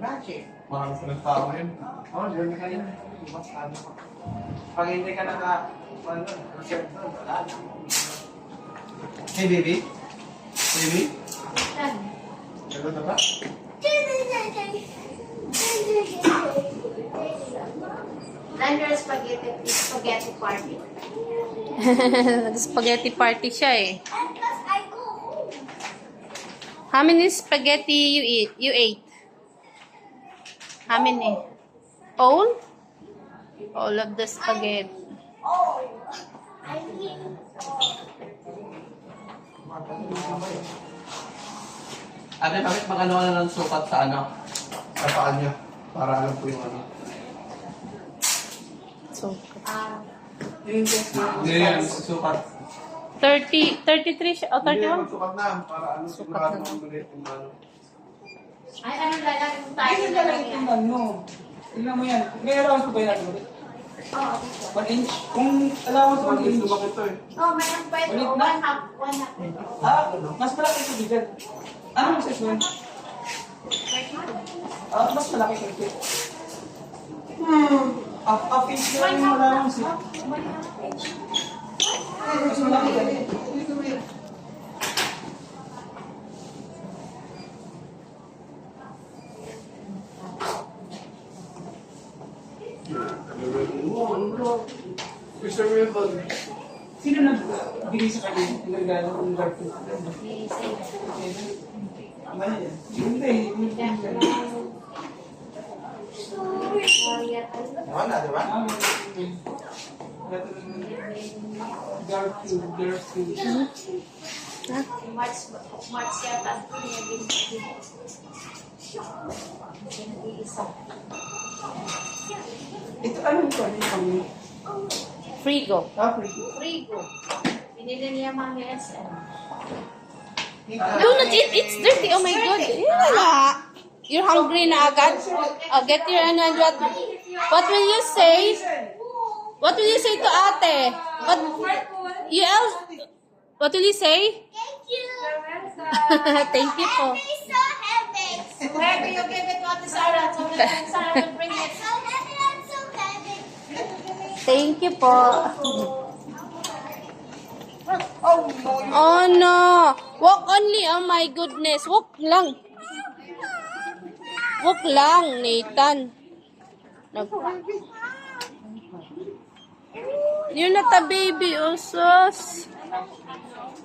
Magic. Marami sa nagtao yun. Oh, doon ka yun. Mas ano ka. Pag hindi ka reserve doon, wala na. Hey, baby. Baby? Sagot na ba? Under spaghetti party. Spaghetti party siya eh. And plus I go home. How many spaghetti you ate? How many? All? All of the spaghetti. Oh, I mean, Ate, bakit magano ka na ng sukat sa ano? Sa paa niya. Para alam po yung ano. So, Yung test na. Hindi yan, sukat. 33 siya. Oh, Hindi 31? yan, magsukat na. Para ano, sigurado na. kung ulit yung ano. ay ano lalagay mo tayo Ay, na lang lalagay yan. tingnan mo. Tingnan mo yan. May allowance ko ba yan natin ulit? Oh, 1 inch? Kung allowance 1 inch. Lumaki ito eh. oh, mayroon pa ito. Ulit na? One half. Mas malaki ito bigat. Ano mo size mo? Mas malaki ito. Half inch na yung allowance eh. Mas malaki yan. Mr. Wilson. Sino nagbigay sa kanya? Yung regalo ng girlfriend? Mali yan. Hindi. Wala, di ba? Girlfriend. March yata. Ito ano ito? Ano yung Frigo. Frigo. Binili niya Mami SM. Do not eat. It's dirty. Oh my God. Yeah. You're hungry na agad? Oh, get your ano and what will you say? What will you say to ate? What will you say? Thank you. Thank you po. It's so heavy. Wherever you give it to Ate Sarah, so that Sarah will bring it. So heavy and so heavy. Thank you po. Oh, no. Oh no. Walk only. Oh my goodness. Walk lang. Walk lang, Nathan. You're not a baby, oh sus.